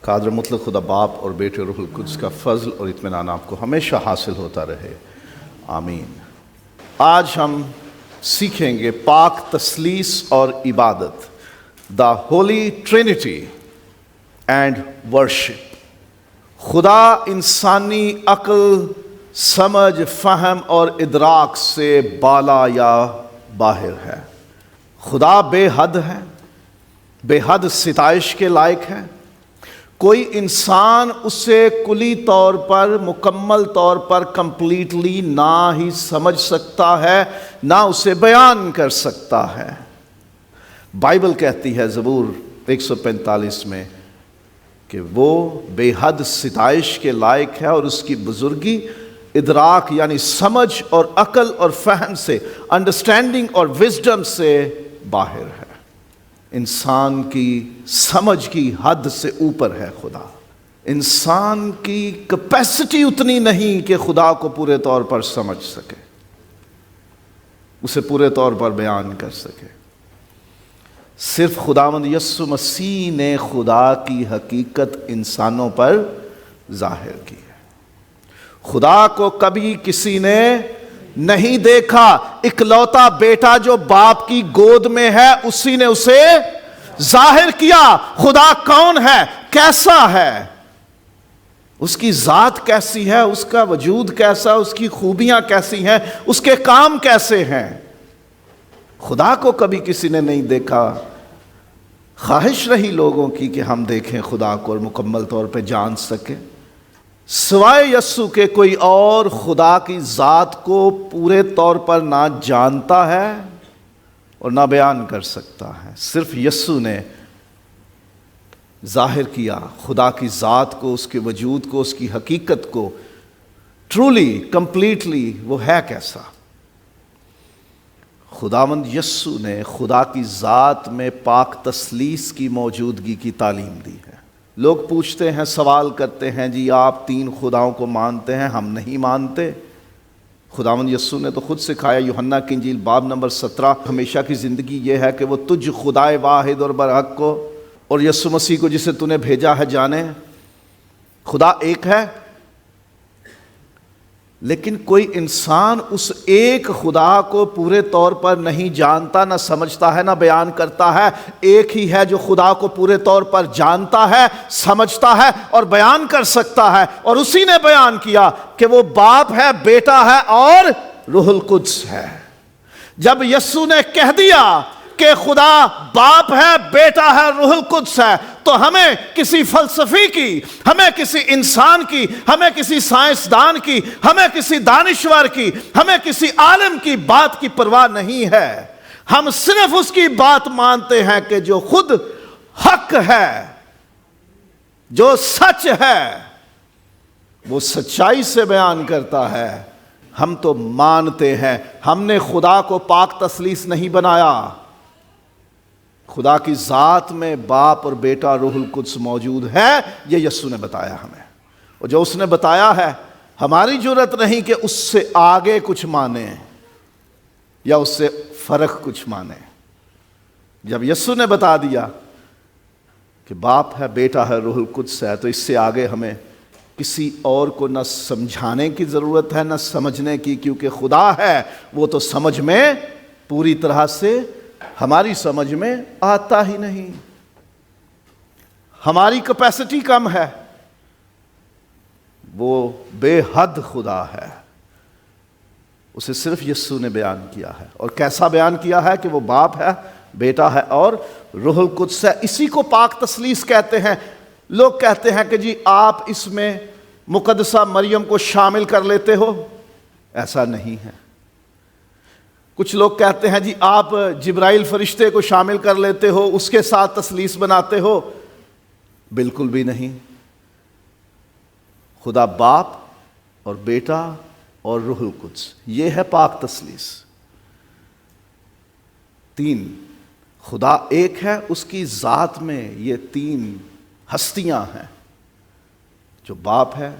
قادر مطلق خدا باپ اور بیٹے روح القدس کا فضل اور اطمینان آپ کو ہمیشہ حاصل ہوتا رہے، آمین۔ آج ہم سیکھیں گے پاک تثلیث اور عبادت، دا ہولی ٹرینٹی اینڈ ورشپ۔ خدا انسانی عقل، سمجھ، فہم اور ادراک سے بالا یا باہر ہے۔ خدا بے حد ہے، بے حد ستائش کے لائق ہے۔ کوئی انسان اسے کلی طور پر، مکمل طور پر، کمپلیٹلی نہ ہی سمجھ سکتا ہے، نہ اسے بیان کر سکتا ہے۔ بائبل کہتی ہے زبور 145 میں کہ وہ بے حد ستائش کے لائق ہے اور اس کی بزرگی ادراک یعنی سمجھ اور عقل اور فہم سے، انڈرسٹینڈنگ اور وزڈم سے باہر ہے۔ انسان کی سمجھ کی حد سے اوپر ہے خدا۔ انسان کی کیپیسٹی اتنی نہیں کہ خدا کو پورے طور پر سمجھ سکے، اسے پورے طور پر بیان کر سکے۔ صرف خداوند یسوع مسیح نے خدا کی حقیقت انسانوں پر ظاہر کی ہے۔ خدا کو کبھی کسی نے نہیں دیکھا، اکلوتا بیٹا جو باپ کی گود میں ہے اسی نے اسے ظاہر کیا۔ خدا کون ہے، کیسا ہے، اس کی ذات کیسی ہے، اس کا وجود کیسا، اس کی خوبیاں کیسی ہیں، اس کے کام کیسے ہیں، خدا کو کبھی کسی نے نہیں دیکھا۔ خواہش رہی لوگوں کی کہ ہم دیکھیں خدا کو اور مکمل طور پہ جان سکیں۔ سوائے یسوع کے کوئی اور خدا کی ذات کو پورے طور پر نہ جانتا ہے اور نہ بیان کر سکتا ہے۔ صرف یسوع نے ظاہر کیا خدا کی ذات کو، اس کے وجود کو، اس کی حقیقت کو، ٹرولی، کمپلیٹلی وہ ہے کیسا۔ خداوند یسوع نے خدا کی ذات میں پاک تثلیث کی موجودگی کی تعلیم دی ہے۔ لوگ پوچھتے ہیں، سوال کرتے ہیں، جی آپ تین خداؤں کو مانتے ہیں، ہم نہیں مانتے۔ خداوند یسوع نے تو خود سکھایا، یوحنا کی انجیل باب نمبر 17، ہمیشہ کی زندگی یہ ہے کہ وہ تجھ خدائے واحد اور برحق کو اور یسوع مسیح کو جسے تو نے بھیجا ہے جانے۔ خدا ایک ہے، لیکن کوئی انسان اس ایک خدا کو پورے طور پر نہیں جانتا، نہ سمجھتا ہے، نہ بیان کرتا ہے۔ ایک ہی ہے جو خدا کو پورے طور پر جانتا ہے، سمجھتا ہے اور بیان کر سکتا ہے، اور اسی نے بیان کیا کہ وہ باپ ہے، بیٹا ہے اور روح القدس ہے۔ جب یسوع نے کہہ دیا کہ خدا باپ ہے، بیٹا ہے، روح القدس ہے، تو ہمیں کسی فلسفی کی، ہمیں کسی انسان کی، ہمیں کسی سائنسدان کی، ہمیں کسی دانشور کی، ہمیں کسی عالم کی بات کی پرواہ نہیں ہے۔ ہم صرف اس کی بات مانتے ہیں کہ جو خود حق ہے، جو سچ ہے، وہ سچائی سے بیان کرتا ہے۔ ہم تو مانتے ہیں، ہم نے خدا کو پاک تثلیث نہیں بنایا۔ خدا کی ذات میں باپ اور بیٹا روح القدس موجود ہے، یہ یسوع نے بتایا ہمیں، اور جو اس نے بتایا ہے ہماری جرأت نہیں کہ اس سے آگے کچھ مانیں یا اس سے فرق کچھ مانیں۔ جب یسوع نے بتا دیا کہ باپ ہے، بیٹا ہے، روح القدس ہے، تو اس سے آگے ہمیں کسی اور کو نہ سمجھانے کی ضرورت ہے، نہ سمجھنے کی، کیونکہ خدا ہے وہ تو سمجھ میں پوری طرح سے ہماری سمجھ میں آتا ہی نہیں۔ ہماری کیپیسٹی کم ہے، وہ بے حد خدا ہے۔ اسے صرف یسوع نے بیان کیا ہے، اور کیسا بیان کیا ہے کہ وہ باپ ہے، بیٹا ہے اور روح القدس ہے۔ اسی کو پاک تثلیث کہتے ہیں۔ لوگ کہتے ہیں کہ جی آپ اس میں مقدسہ مریم کو شامل کر لیتے ہو، ایسا نہیں ہے۔ کچھ لوگ کہتے ہیں جی آپ جبرائیل فرشتے کو شامل کر لیتے ہو، اس کے ساتھ تثلیث بناتے ہو، بالکل بھی نہیں۔ خدا باپ اور بیٹا اور روح القدس، یہ ہے پاک تثلیث۔ تین، خدا ایک ہے، اس کی ذات میں یہ تین ہستیاں ہیں، جو باپ ہے،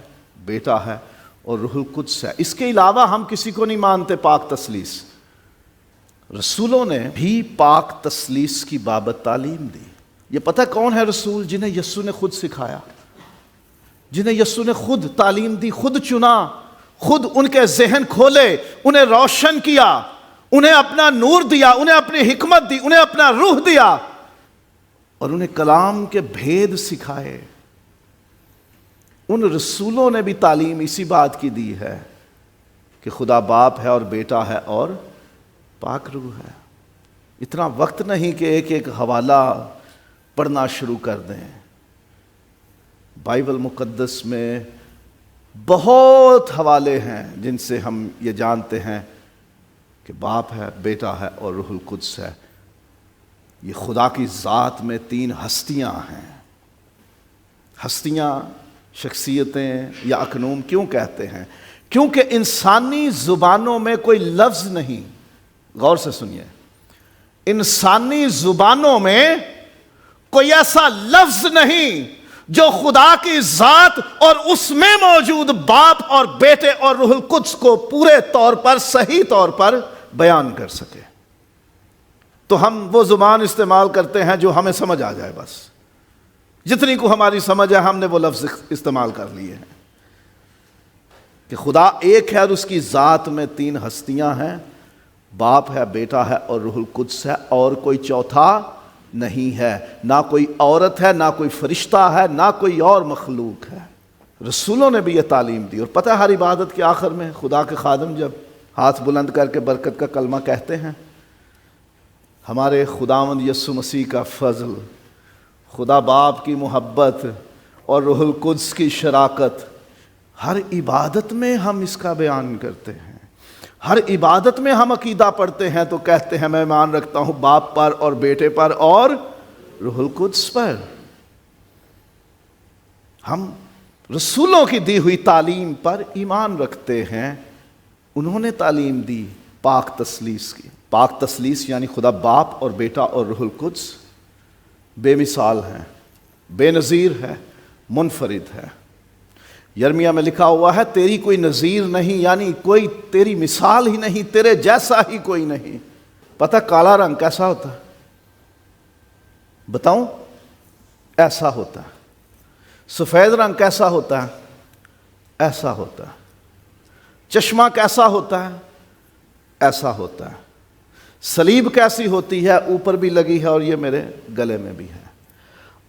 بیٹا ہے اور روح القدس ہے۔ اس کے علاوہ ہم کسی کو نہیں مانتے پاک تثلیث۔ رسولوں نے بھی پاک تثلیث کی بابت تعلیم دی۔ یہ پتہ کون ہے رسول؟ جنہیں یسوع نے خود سکھایا، جنہیں یسوع نے خود تعلیم دی، خود چنا، خود ان کے ذہن کھولے، انہیں روشن کیا، انہیں اپنا نور دیا، انہیں اپنی حکمت دی، انہیں اپنا روح دیا، اور انہیں کلام کے بھید سکھائے۔ ان رسولوں نے بھی تعلیم اسی بات کی دی ہے کہ خدا باپ ہے اور بیٹا ہے اور پاک روح ہے۔ اتنا وقت نہیں کہ ایک ایک حوالہ پڑھنا شروع کر دیں۔ بائبل مقدس میں بہت حوالے ہیں جن سے ہم یہ جانتے ہیں کہ باپ ہے، بیٹا ہے اور روح القدس ہے۔ یہ خدا کی ذات میں تین ہستیاں ہیں۔ ہستیاں، شخصیتیں یا اکنوم کیوں کہتے ہیں؟ کیونکہ انسانی زبانوں میں کوئی لفظ نہیں، غور سے سنیے، انسانی زبانوں میں کوئی ایسا لفظ نہیں جو خدا کی ذات اور اس میں موجود باپ اور بیٹے اور روح القدس کو پورے طور پر، صحیح طور پر بیان کر سکے۔ تو ہم وہ زبان استعمال کرتے ہیں جو ہمیں سمجھ آ جائے، بس جتنی کو ہماری سمجھ ہے ہم نے وہ لفظ استعمال کر لیے ہیں۔ کہ خدا ایک ہے اور اس کی ذات میں تین ہستیاں ہیں، باپ ہے، بیٹا ہے اور روح القدس ہے، اور کوئی چوتھا نہیں ہے، نہ کوئی عورت ہے، نہ کوئی فرشتہ ہے، نہ کوئی اور مخلوق ہے۔ رسولوں نے بھی یہ تعلیم دی، اور پتہ ہے ہر عبادت کے آخر میں خدا کے خادم جب ہاتھ بلند کر کے برکت کا کلمہ کہتے ہیں، ہمارے خداوند یسوع مسیح کا فضل، خدا باپ کی محبت اور روح القدس کی شراکت، ہر عبادت میں ہم اس کا بیان کرتے ہیں۔ ہر عبادت میں ہم عقیدہ پڑھتے ہیں تو کہتے ہیں میں ایمان رکھتا ہوں باپ پر اور بیٹے پر اور روح القدس پر۔ ہم رسولوں کی دی ہوئی تعلیم پر ایمان رکھتے ہیں۔ انہوں نے تعلیم دی پاک تثلیث کی۔ پاک تثلیث یعنی خدا باپ اور بیٹا اور روح القدس بے مثال ہیں، بے نظیر ہے، منفرد ہے۔ یرمیہ میں لکھا ہوا ہے تیری کوئی نظیر نہیں، یعنی کوئی تیری مثال ہی نہیں، تیرے جیسا ہی کوئی نہیں۔ پتہ کالا رنگ کیسا ہوتا ہے؟ بتاؤں؟ ایسا ہوتا ہے۔ سفید رنگ کیسا ہوتا ہے؟ ایسا ہوتا ہے۔ چشمہ کیسا ہوتا ہے؟ ایسا ہوتا ہے۔ صلیب کیسی ہوتی ہے؟ اوپر بھی لگی ہے اور یہ میرے گلے میں بھی ہے۔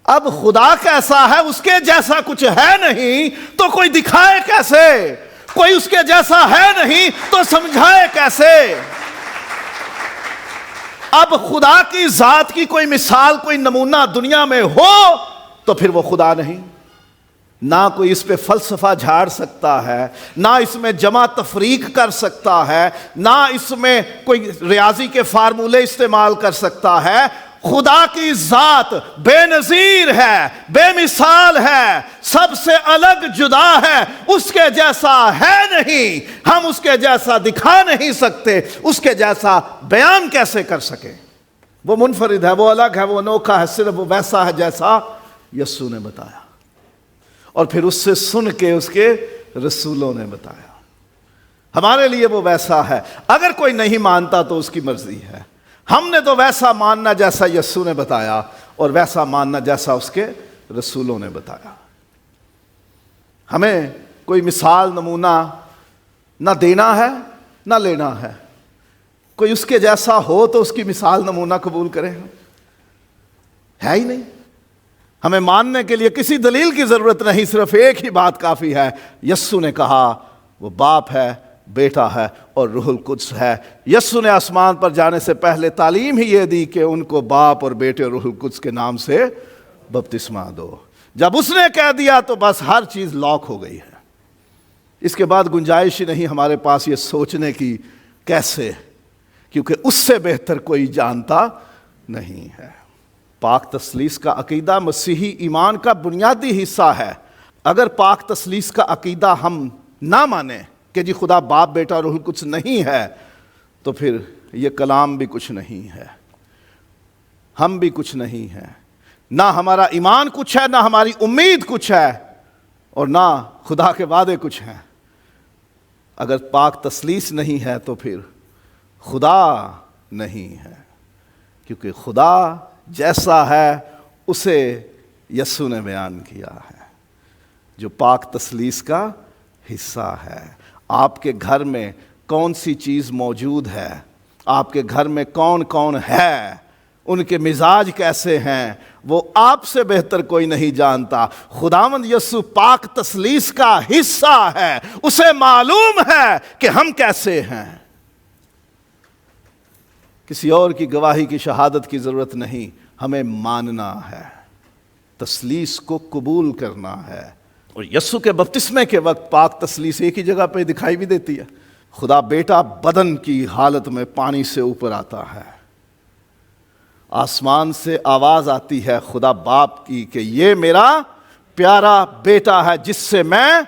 اب خدا کیسا ہے؟ اس کے جیسا کچھ ہے نہیں تو کوئی دکھائے کیسے؟ کوئی اس کے جیسا ہے نہیں تو سمجھائے کیسے؟ اب خدا کی ذات کی کوئی مثال، کوئی نمونہ دنیا میں ہو تو پھر وہ خدا نہیں۔ نہ کوئی اس پہ فلسفہ جھاڑ سکتا ہے، نہ اس میں جمع تفریق کر سکتا ہے، نہ اس میں کوئی ریاضی کے فارمولے استعمال کر سکتا ہے۔ خدا کی ذات بے نظیر ہے، بے مثال ہے، سب سے الگ جدا ہے، اس کے جیسا ہے نہیں، ہم اس کے جیسا دکھا نہیں سکتے، اس کے جیسا بیان کیسے کر سکیں؟ وہ منفرد ہے، وہ الگ ہے، وہ انوکھا ہے، صرف وہ ویسا ہے جیسا یسوع نے بتایا، اور پھر اس سے سن کے اس کے رسولوں نے بتایا۔ ہمارے لیے وہ ویسا ہے۔ اگر کوئی نہیں مانتا تو اس کی مرضی ہے۔ ہم نے تو ویسا ماننا جیسا یسوع نے بتایا، اور ویسا ماننا جیسا اس کے رسولوں نے بتایا۔ ہمیں کوئی مثال نمونہ نہ دینا ہے نہ لینا ہے۔ کوئی اس کے جیسا ہو تو اس کی مثال نمونہ قبول کریں، ہے ہی نہیں۔ ہمیں ماننے کے لیے کسی دلیل کی ضرورت نہیں، صرف ایک ہی بات کافی ہے۔ یسوع نے کہا وہ باپ ہے، بیٹا ہے اور روح القدس ہے۔ یسوع نے آسمان پر جانے سے پہلے تعلیم ہی یہ دی کہ ان کو باپ اور بیٹے اور روح القدس کے نام سے بپتسمہ دو۔ جب اس نے کہہ دیا تو بس ہر چیز لاک ہو گئی ہے۔ اس کے بعد گنجائش ہی نہیں ہمارے پاس یہ سوچنے کی کیسے، کیونکہ اس سے بہتر کوئی جانتا نہیں ہے۔ پاک تثلیث کا عقیدہ مسیحی ایمان کا بنیادی حصہ ہے۔ اگر پاک تثلیث کا عقیدہ ہم نہ مانیں کہ جی خدا باپ، بیٹا اور روح القدس نہیں ہے، تو پھر یہ کلام بھی کچھ نہیں ہے، ہم بھی کچھ نہیں ہیں، نہ ہمارا ایمان کچھ ہے، نہ ہماری امید کچھ ہے، اور نہ خدا کے وعدے کچھ ہیں۔ اگر پاک تثلیث نہیں ہے تو پھر خدا نہیں ہے، کیونکہ خدا جیسا ہے اسے یسوع نے بیان کیا ہے، جو پاک تثلیث کا حصہ ہے۔ آپ کے گھر میں کون سی چیز موجود ہے، آپ کے گھر میں کون کون ہے، ان کے مزاج کیسے ہیں، وہ آپ سے بہتر کوئی نہیں جانتا۔ خداوند یسوع پاک تثلیث کا حصہ ہے، اسے معلوم ہے کہ ہم کیسے ہیں۔ کسی اور کی گواہی کی شہادت کی ضرورت نہیں، ہمیں ماننا ہے، تثلیث کو قبول کرنا ہے۔ اور یسوع کے بپتسمے کے وقت پاک تثلیث ایک ہی جگہ پہ دکھائی بھی دیتی ہے۔ خدا بیٹا بدن کی حالت میں پانی سے اوپر آتا ہے، آسمان سے آواز آتی ہے خدا باپ کی کہ یہ میرا پیارا بیٹا ہے جس سے میں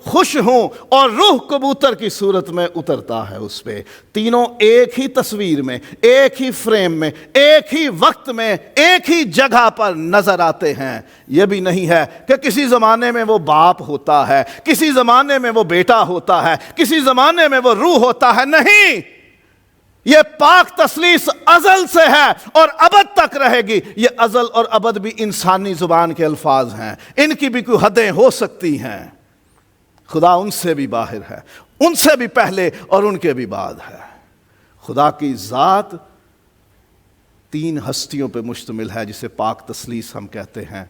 خوش ہوں، اور روح کبوتر کی صورت میں اترتا ہے اس پہ۔ تینوں ایک ہی تصویر میں، ایک ہی فریم میں، ایک ہی وقت میں، ایک ہی جگہ پر نظر آتے ہیں۔ یہ بھی نہیں ہے کہ کسی زمانے میں وہ باپ ہوتا ہے، کسی زمانے میں وہ بیٹا ہوتا ہے، کسی زمانے میں وہ روح ہوتا ہے، نہیں، یہ پاک تثلیث ازل سے ہے اور ابد تک رہے گی۔ یہ ازل اور ابد بھی انسانی زبان کے الفاظ ہیں، ان کی بھی کوئی حدیں ہو سکتی ہیں۔ خدا ان سے بھی باہر ہے، ان سے بھی پہلے اور ان کے بھی بعد ہے۔ خدا کی ذات تین ہستیوں پہ مشتمل ہے جسے پاک تثلیث ہم کہتے ہیں،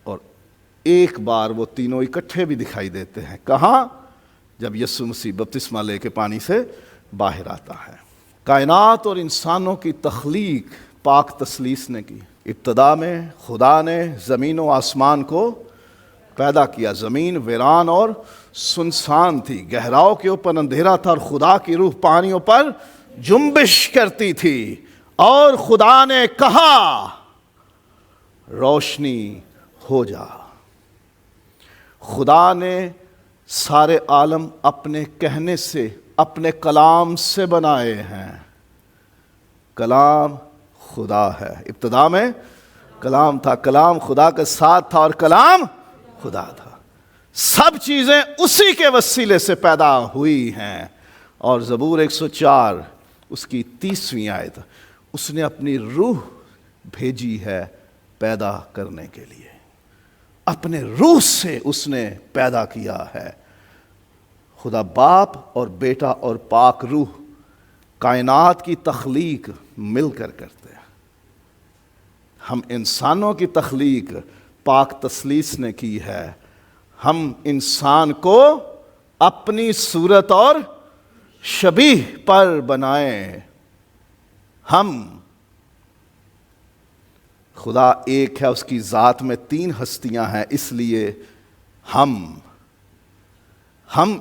اور ایک بار وہ تینوں اکٹھے بھی دکھائی دیتے ہیں۔ کہاں؟ جب یسوع مسیح بپتسمہ لے کے پانی سے باہر آتا ہے۔ کائنات اور انسانوں کی تخلیق پاک تثلیث نے کی۔ ابتدا میں خدا نے زمین و آسمان کو پیدا کیا۔ زمین ویران اور سنسان تھی، گہراؤں کے اوپر اندھیرا تھا، اور خدا کی روح پانیوں پر جنبش کرتی تھی، اور خدا نے کہا روشنی ہو جا۔ خدا نے سارے عالم اپنے کہنے سے، اپنے کلام سے بنائے ہیں۔ کلام خدا ہے۔ ابتدا میں کلام تھا، کلام خدا کے ساتھ تھا، اور کلام خدا تھا۔ سب چیزیں اسی کے وسیلے سے پیدا ہوئی ہیں۔ اور زبور 104 اس کی 30ویں آیت، اس نے اپنی روح بھیجی ہے پیدا کرنے کے لیے۔ اپنے روح سے اس نے پیدا کیا ہے۔ خدا باپ اور بیٹا اور پاک روح کائنات کی تخلیق مل کر کرتے ہیں۔ ہم انسانوں کی تخلیق پاک تثلیث نے کی ہے۔ ہم انسان کو اپنی صورت اور شبیہ پر بنائیں۔ ہم خدا ایک ہے، اس کی ذات میں تین ہستیاں ہیں، اس لیے ہم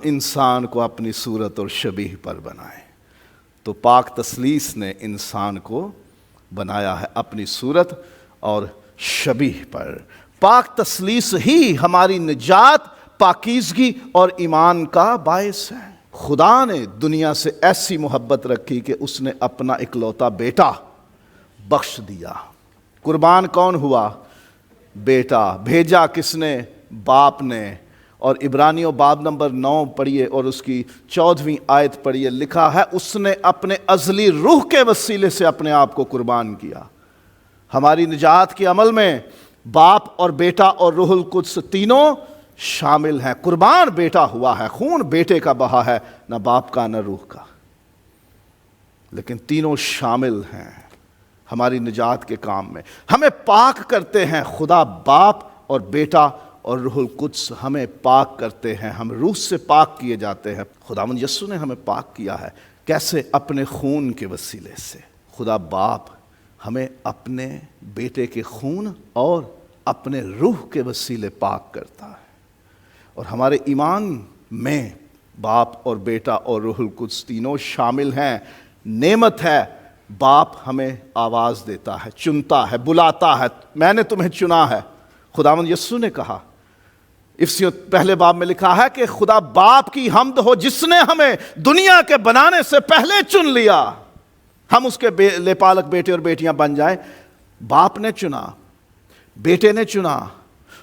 انسان کو اپنی صورت اور شبیہ پر بنائیں۔ تو پاک تثلیث نے انسان کو بنایا ہے اپنی صورت اور شبیہ پر۔ پاک تثلیث ہی ہماری نجات، پاکیزگی اور ایمان کا باعث ہے۔ خدا نے دنیا سے ایسی محبت رکھی کہ اس نے اپنا اکلوتا بیٹا بخش دیا۔ قربان کون ہوا؟ بیٹا۔ بھیجا کس نے؟ باپ نے۔ اور عبرانیوں باب نمبر 9 پڑھیے اور اس کی 14ویں آیت پڑھیے، لکھا ہے اس نے اپنے ازلی روح کے وسیلے سے اپنے آپ کو قربان کیا۔ ہماری نجات کے عمل میں باپ اور بیٹا اور روح القدس تینوں شامل ہیں۔ قربان بیٹا ہوا ہے، خون بیٹے کا بہا ہے، نہ باپ کا نہ روح کا، لیکن تینوں شامل ہیں ہماری نجات کے کام میں۔ ہمیں پاک کرتے ہیں خدا باپ اور بیٹا اور روح القدس ہمیں پاک کرتے ہیں۔ ہم روح سے پاک کیے جاتے ہیں۔ خداوند یسوع نے ہمیں پاک کیا ہے۔ کیسے؟ اپنے خون کے وسیلے سے۔ خدا باپ ہمیں اپنے بیٹے کے خون اور اپنے روح کے وسیلے پاک کرتا ہے۔ اور ہمارے ایمان میں باپ اور بیٹا اور روح القدس تینوں شامل ہیں۔ نعمت ہے، باپ ہمیں آواز دیتا ہے، چنتا ہے، بلاتا ہے، میں نے تمہیں چنا ہے۔ خداوند یسوع نے کہا، افسیوں پہلے باب میں لکھا ہے کہ خدا باپ کی حمد ہو جس نے ہمیں دنیا کے بنانے سے پہلے چن لیا، ہم اس کے لےپالک بیٹے اور بیٹیاں بن جائیں۔ باپ نے چنا، بیٹے نے چنا،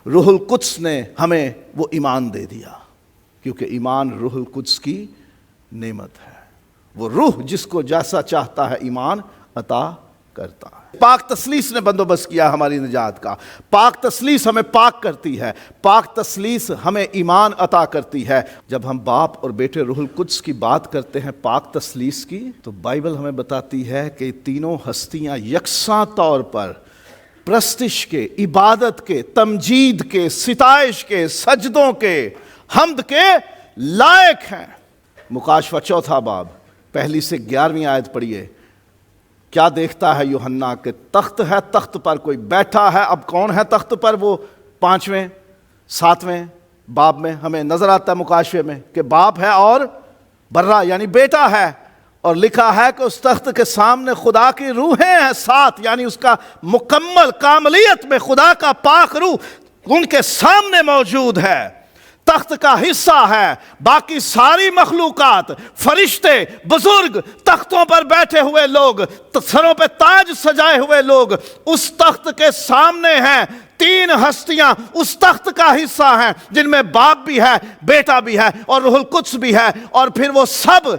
روح القدس نے ہمیں وہ ایمان دے دیا، کیونکہ ایمان روح القدس کی نعمت ہے۔ وہ روح جس کو جیسا چاہتا ہے ایمان عطا کرتا ہے۔ پاک تسلیس نے بندوبست کیا ہماری نجات کا۔ پاک تسلیس ہمیں پاک کرتی ہے، پاک تسلیس ہمیں ایمان عطا کرتی ہے۔ جب ہم باپ اور بیٹے روح القدس کی بات کرتے ہیں پاک تسلیس کی، تو بائبل ہمیں بتاتی ہے کہ تینوں ہستیاں یکساں طور پر پرستش کے، عبادت کے، تمجید کے، ستائش کے، سجدوں کے، حمد کے لائق ہیں۔ مکاشفہ 4 باب 1 سے 11 آیت پڑھیے۔ کیا دیکھتا ہے یوحنا کہ تخت ہے، تخت پر کوئی بیٹھا ہے۔ اب کون ہے تخت پر؟ وہ 5ویں 7ویں باب میں ہمیں نظر آتا ہے مکاشفے میں کہ باپ ہے اور برا یعنی بیٹا ہے، اور لکھا ہے کہ اس تخت کے سامنے خدا کی روحیں ہیں 7، یعنی اس کا مکمل کاملیت میں خدا کا پاک روح ان کے سامنے موجود ہے۔ تخت کا حصہ ہے باقی ساری مخلوقات، فرشتے، بزرگ، تختوں پر بیٹھے ہوئے لوگ، سروں پہ تاج سجائے ہوئے لوگ اس تخت کے سامنے ہیں۔ 3 ہستیاں اس تخت کا حصہ ہیں، جن میں باپ بھی ہے، بیٹا بھی ہے اور روح القدس بھی ہے، اور پھر وہ سب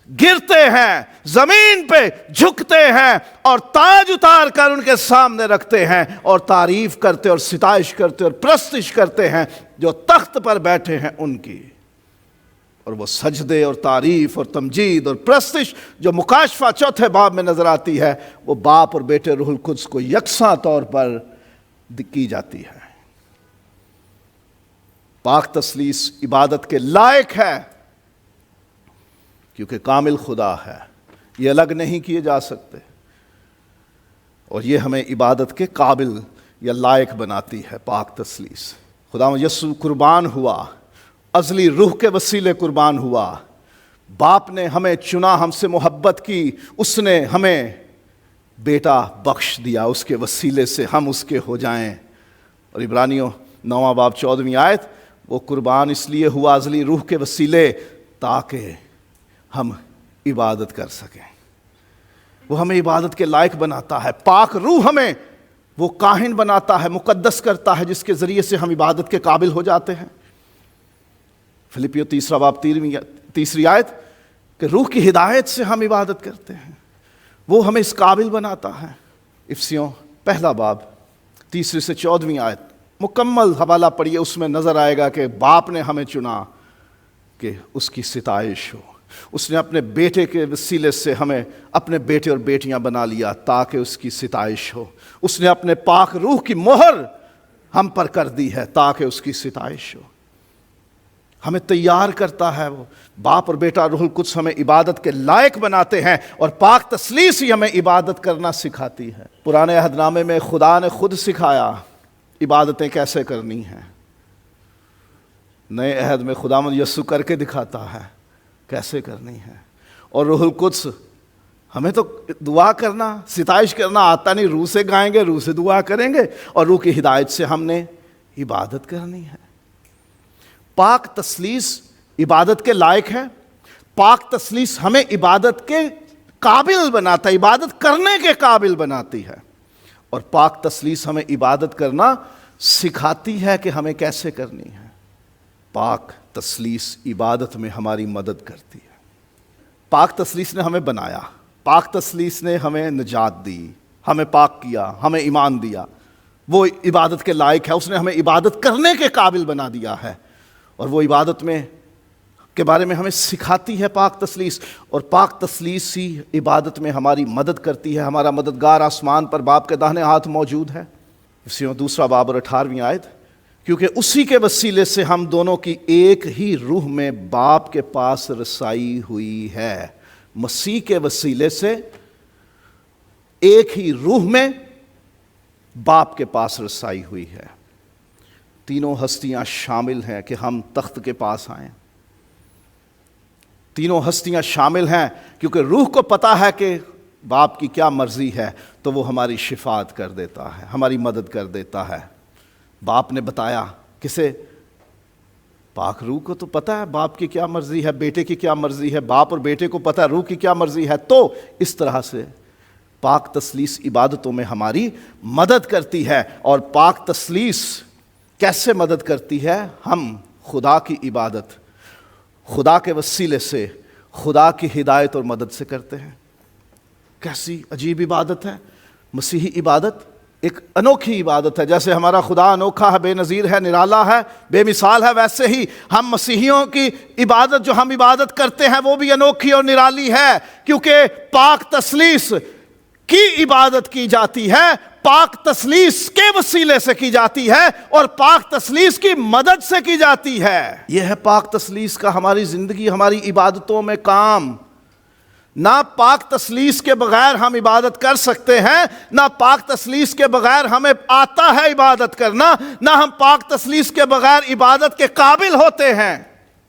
گرتے ہیں، زمین پہ جھکتے ہیں اور تاج اتار کر ان کے سامنے رکھتے ہیں اور تعریف کرتے اور ستائش کرتے اور پرستش کرتے ہیں جو تخت پر بیٹھے ہیں ان کی۔ اور وہ سجدے اور تعریف اور تمجید اور پرستش جو مکاشفہ 4 باب میں نظر آتی ہے، وہ باپ اور بیٹے روح القدس کو یکساں طور پر کی جاتی ہے۔ پاک تسلیس عبادت کے لائق ہے کیونکہ کامل خدا ہے، یہ الگ نہیں کیے جا سکتے، اور یہ ہمیں عبادت کے قابل یا لائق بناتی ہے۔ پاک تسلیس خدا یسوع قربان ہوا، ازلی روح کے وسیلے قربان ہوا، باپ نے ہمیں چنا، ہم سے محبت کی، اس نے ہمیں بیٹا بخش دیا، اس کے وسیلے سے ہم اس کے ہو جائیں۔ اور عبرانیوں 9 باب 14 آیت، وہ قربان اس لیے ہوا ازلی روح کے وسیلے تاکہ ہم عبادت کر سکیں۔ وہ ہمیں عبادت کے لائق بناتا ہے۔ پاک روح ہمیں وہ کاہن بناتا ہے، مقدس کرتا ہے، جس کے ذریعے سے ہم عبادت کے قابل ہو جاتے ہیں۔ فلپیوں 3 باب 3 آیت کہ روح کی ہدایت سے ہم عبادت کرتے ہیں، وہ ہمیں اس قابل بناتا ہے۔ افسیوں 1 باب 3 سے 14 آیت مکمل حوالہ پڑھیے، اس میں نظر آئے گا کہ باپ نے ہمیں چنا کہ اس کی ستائش ہو۔ اس نے اپنے بیٹے کے وسیلے سے ہمیں اپنے بیٹے اور بیٹیاں بنا لیا تاکہ اس کی ستائش ہو۔ اس نے اپنے پاک روح کی مہر ہم پر کر دی ہے تاکہ اس کی ستائش ہو۔ ہمیں تیار کرتا ہے وہ باپ اور بیٹا روح القدس، ہمیں عبادت کے لائق بناتے ہیں، اور پاک تسلیس ہی ہمیں عبادت کرنا سکھاتی ہے۔ پرانے عہد نامے میں خدا نے خود سکھایا عبادتیں کیسے کرنی ہیں، نئے عہد میں خداوند یسوع کر کے دکھاتا ہے کیسے کرنی ہے۔ اور روح القدس ہمیں تو دعا کرنا، ستائش کرنا آتا نہیں، روح سے گائیں گے، روح سے دعا کریں گے، اور روح کی ہدایت سے ہم نے عبادت کرنی ہے۔ پاک تسلیس عبادت کے لائق ہے۔ پاک تسلیس ہمیں عبادت کے قابل بناتا ہے، عبادت کرنے کے قابل بناتی ہے، اور پاک تسلیس ہمیں عبادت کرنا سکھاتی ہے کہ ہمیں کیسے کرنی ہے۔ پاک تسلیس عبادت میں ہماری مدد کرتی ہے۔ پاک تسلیس نے ہمیں بنایا، پاک تسلیس نے ہمیں نجات دی، ہمیں پاک کیا، ہمیں ایمان دیا، وہ عبادت کے لائق ہے۔ اس نے ہمیں عبادت کرنے کے قابل بنا دیا ہے، اور وہ عبادت میں کے بارے میں ہمیں سکھاتی ہے پاک تسلیس، اور پاک تسلیس ہی عبادت میں ہماری مدد کرتی ہے۔ ہمارا مددگار آسمان پر باپ کے داہنے ہاتھ موجود ہے۔ اسی میں 2 باب اور 18 آیت، کیونکہ اسی کے وسیلے سے ہم دونوں کی ایک ہی روح میں باپ کے پاس رسائی ہوئی ہے۔ مسیح کے وسیلے سے ایک ہی روح میں باپ کے پاس رسائی ہوئی ہے۔ تینوں ہستیاں شامل ہیں کہ ہم تخت کے پاس آئیں۔ تینوں ہستیاں شامل ہیں کیونکہ روح کو پتہ ہے کہ باپ کی کیا مرضی ہے، تو وہ ہماری شفاعت کر دیتا ہے، ہماری مدد کر دیتا ہے۔ باپ نے بتایا کسے؟ پاک روح کو تو پتہ ہے باپ کی کیا مرضی ہے، بیٹے کی کیا مرضی ہے، باپ اور بیٹے کو پتہ ہے روح کی کیا مرضی ہے۔ تو اس طرح سے پاک تسلیس عبادتوں میں ہماری مدد کرتی ہے۔ اور پاک تسلیس کیسے مدد کرتی ہے؟ ہم خدا کی عبادت خدا کے وسیلے سے خدا کی ہدایت اور مدد سے کرتے ہیں۔ کیسی عجیب عبادت ہے! مسیحی عبادت ایک انوکھی عبادت ہے. جیسے ہمارا خدا انوکھا ہے، بے نظیر ہے، نرالا ہے، بے مثال ہے، ویسے ہی ہم مسیحیوں کی عبادت جو ہم عبادت کرتے ہیں وہ بھی انوکھی اور نرالی ہے، کیونکہ پاک تثلیث کی عبادت کی جاتی ہے، پاک تثلیث کے وسیلے سے کی جاتی ہے اور پاک تثلیث کی مدد سے کی جاتی ہے. یہ ہے پاک تثلیث کا ہماری زندگی، ہماری عبادتوں میں کام. نہ پاک تثلیث کے بغیر ہم عبادت کر سکتے ہیں، نہ پاک تثلیث کے بغیر ہمیں آتا ہے عبادت کرنا، نہ ہم پاک تثلیث کے بغیر عبادت کے قابل ہوتے ہیں.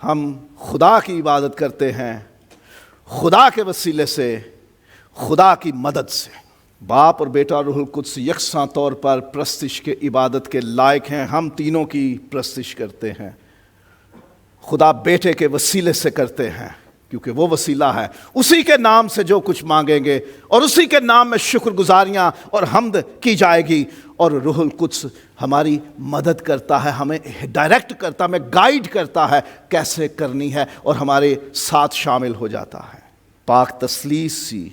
ہم خدا کی عبادت کرتے ہیں خدا کے وسیلے سے، خدا کی مدد سے. باپ اور بیٹا روح القدس یکساں طور پر پرستش کے عبادت کے لائق ہیں. ہم تینوں کی پرستش کرتے ہیں. خدا بیٹے کے وسیلے سے کرتے ہیں کیونکہ وہ وسیلہ ہے. اسی کے نام سے جو کچھ مانگیں گے اور اسی کے نام میں شکر گزاریاں اور حمد کی جائے گی. اور روح القدس ہماری مدد کرتا ہے، ہمیں ڈائریکٹ کرتا ہے، ہمیں گائیڈ کرتا ہے کیسے کرنی ہے اور ہمارے ساتھ شامل ہو جاتا ہے. پاک تثلیث سی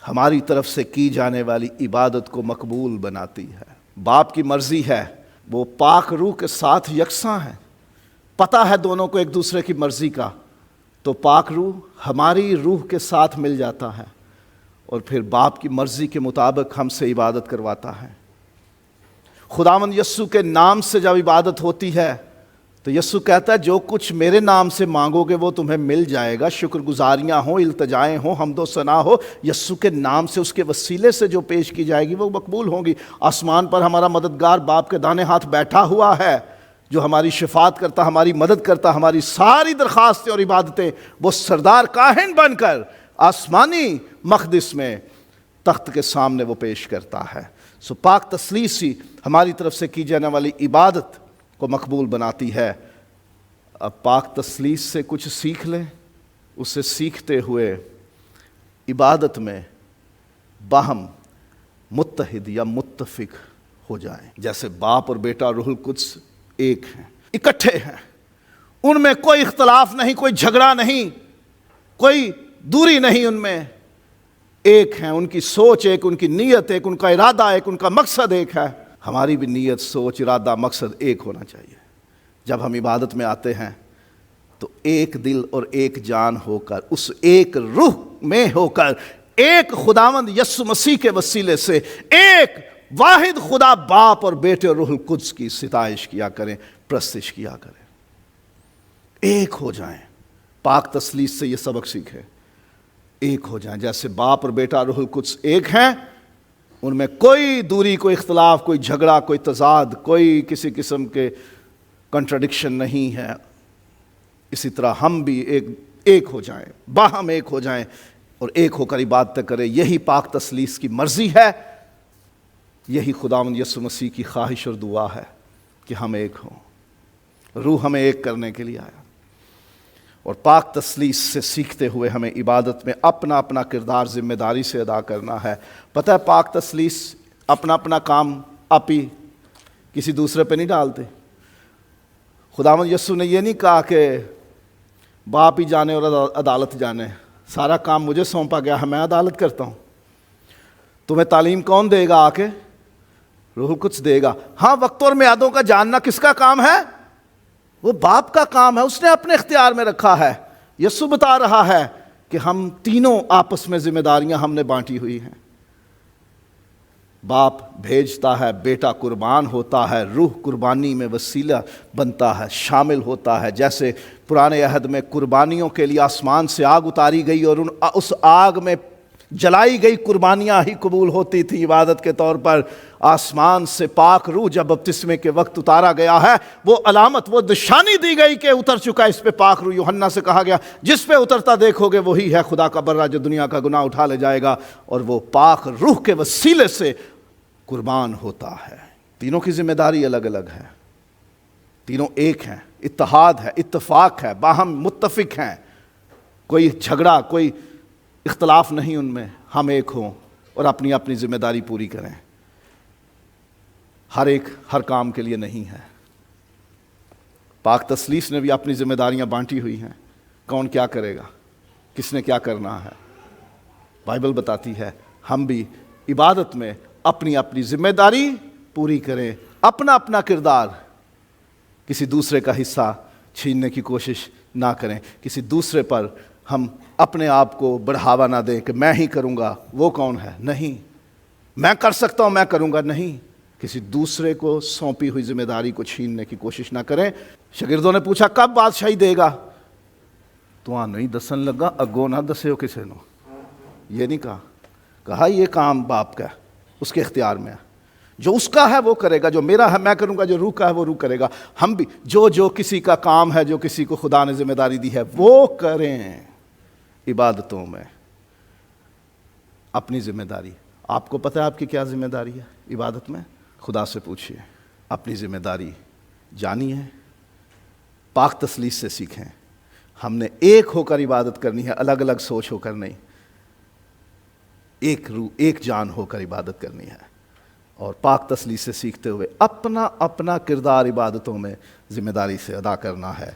ہماری طرف سے کی جانے والی عبادت کو مقبول بناتی ہے. باپ کی مرضی ہے، وہ پاک روح کے ساتھ یکساں ہے. پتہ ہے دونوں کو ایک دوسرے کی مرضی کا، تو پاک روح ہماری روح کے ساتھ مل جاتا ہے اور پھر باپ کی مرضی کے مطابق ہم سے عبادت کرواتا ہے. خداوند یسوع کے نام سے جب عبادت ہوتی ہے تو یسوع کہتا ہے جو کچھ میرے نام سے مانگو گے وہ تمہیں مل جائے گا. شکر گزاریاں ہوں، التجائیں ہوں، حمد و ثنا ہو، یسوع کے نام سے، اس کے وسیلے سے جو پیش کی جائے گی وہ مقبول ہوں گی. آسمان پر ہمارا مددگار باپ کے دانے ہاتھ بیٹھا ہوا ہے جو ہماری شفاعت کرتا، ہماری مدد کرتا. ہماری ساری درخواستیں اور عبادتیں وہ سردار کاہن بن کر آسمانی مقدس میں تخت کے سامنے وہ پیش کرتا ہے. سو پاک تثلیث ہی ہماری طرف سے کی جانے والی عبادت کو مقبول بناتی ہے. اب پاک تثلیث سے کچھ سیکھ لیں، اسے سیکھتے ہوئے عبادت میں باہم متحد یا متفق ہو جائیں. جیسے باپ اور بیٹا روح القدس ایک ہیں، اکٹھے ہیں، ان میں کوئی اختلاف نہیں، کوئی جھگڑا نہیں، کوئی دوری نہیں، ان میں ایک ہیں. ان کی سوچ ایک، ان کی نیت ایک، ان کا ارادہ ایک، ان کا مقصد ایک ہے. ہماری بھی نیت، سوچ، ارادہ، مقصد ایک ہونا چاہیے. جب ہم عبادت میں آتے ہیں تو ایک دل اور ایک جان ہو کر، اس ایک روح میں ہو کر، ایک خداوند یسوع مسیح کے وسیلے سے ایک واحد خدا باپ اور بیٹے اور روح القدس کی ستائش کیا کریں، پرستش کیا کریں. ایک ہو جائیں. پاک تثلیث سے یہ سبق سیکھیں، ایک ہو جائیں. جیسے باپ اور بیٹا روح القدس ایک ہیں، ان میں کوئی دوری، کوئی اختلاف، کوئی جھگڑا، کوئی تضاد، کوئی کسی قسم کے کنٹراڈکشن نہیں ہے. اسی طرح ہم بھی ایک ہو جائیں، باہم ایک ہو جائیں اور ایک ہو کر عبادت کریں. یہی پاک تثلیث کی مرضی ہے، یہی خداوند یسوع مسیح کی خواہش اور دعا ہے کہ ہم ایک ہوں. روح ہمیں ایک کرنے کے لیے آیا اور پاک تثلیث سے سیکھتے ہوئے ہمیں عبادت میں اپنا اپنا کردار ذمہ داری سے ادا کرنا ہے. پتہ ہے پاک تثلیث اپنا اپنا کام آپ ہی کسی دوسرے پہ نہیں ڈالتے. خداوند یسوع نے یہ نہیں کہا کہ باپ ہی جانے اور عدالت جانے، سارا کام مجھے سونپا گیا ہے، میں عدالت کرتا ہوں. تمہیں تعلیم کون دے گا؟ آ کے روح القدس دے گا. ہاں، وقت اور میعادوں کا جاننا کس کا کام ہے؟ وہ باپ کا کام ہے، اس نے اپنے اختیار میں رکھا ہے. یسوع بتا رہا ہے کہ ہم تینوں آپس میں ذمہ داریاں ہم نے بانٹی ہوئی ہیں. باپ بھیجتا ہے، بیٹا قربان ہوتا ہے، روح قربانی میں وسیلہ بنتا ہے، شامل ہوتا ہے. جیسے پرانے عہد میں قربانیوں کے لیے آسمان سے آگ اتاری گئی اور اس آگ میں جلائی گئی قربانیاں ہی قبول ہوتی تھی عبادت کے طور پر. آسمان سے پاک روح جب بپتسمے کے وقت اتارا گیا ہے، وہ علامت، وہ نشانی دی گئی کہ اتر چکا اس پہ پاک روح. یوحنا سے کہا گیا جس پہ اترتا دیکھو گے وہی ہے خدا کا برہ جو دنیا کا گناہ اٹھا لے جائے گا. اور وہ پاک روح کے وسیلے سے قربان ہوتا ہے. تینوں کی ذمہ داری الگ الگ ہے، تینوں ایک ہیں، اتحاد ہے، اتفاق ہے، باہم متفق ہیں. کوئی جھگڑا، کوئی اختلاف نہیں ان میں. ہم ایک ہوں اور اپنی اپنی ذمہ داری پوری کریں. ہر ایک ہر کام کے لیے نہیں ہے. پاک تثلیث نے بھی اپنی ذمہ داریاں بانٹی ہوئی ہیں. کون کیا کرے گا، کس نے کیا کرنا ہے، بائبل بتاتی ہے. ہم بھی عبادت میں اپنی اپنی ذمہ داری پوری کریں، اپنا اپنا کردار، کسی دوسرے کا حصہ چھیننے کی کوشش نہ کریں، کسی دوسرے پر ہم اپنے آپ کو بڑھاوا نہ دیں کہ میں ہی کروں گا، وہ کون ہے؟ نہیں، میں کر سکتا ہوں، میں کروں گا، نہیں، کسی دوسرے کو سونپی ہوئی ذمہ داری کو چھیننے کی کوشش نہ کریں۔ شاگردوں نے پوچھا کب بادشاہی دے گا؟ تو نہیں دسن لگا اگوں نہ دسیو کسی نو، یہ نہیں کہا یہ کام باپ کا ہے، اس کے اختیار میں ہے، جو اس کا ہے وہ کرے گا، جو میرا ہے میں کروں گا، جو روح کا ہے وہ روح کرے گا۔ ہم بھی جو کسی کا کام ہے، جو کسی کو خدا نے ذمہ داری دی ہے وہ کریں۔ عبادتوں میں اپنی ذمہ داری، آپ کو پتہ ہے آپ کی کیا ذمہ داری ہے عبادت میں؟ خدا سے پوچھئے، اپنی ذمہ داری جانی ہے، پاک تسلیث سے سیکھیں۔ ہم نے ایک ہو کر عبادت کرنی ہے، الگ الگ سوچ ہو کر نہیں، ایک روح ایک جان ہو کر عبادت کرنی ہے، اور پاک تسلیث سے سیکھتے ہوئے اپنا اپنا کردار عبادتوں میں ذمہ داری سے ادا کرنا ہے۔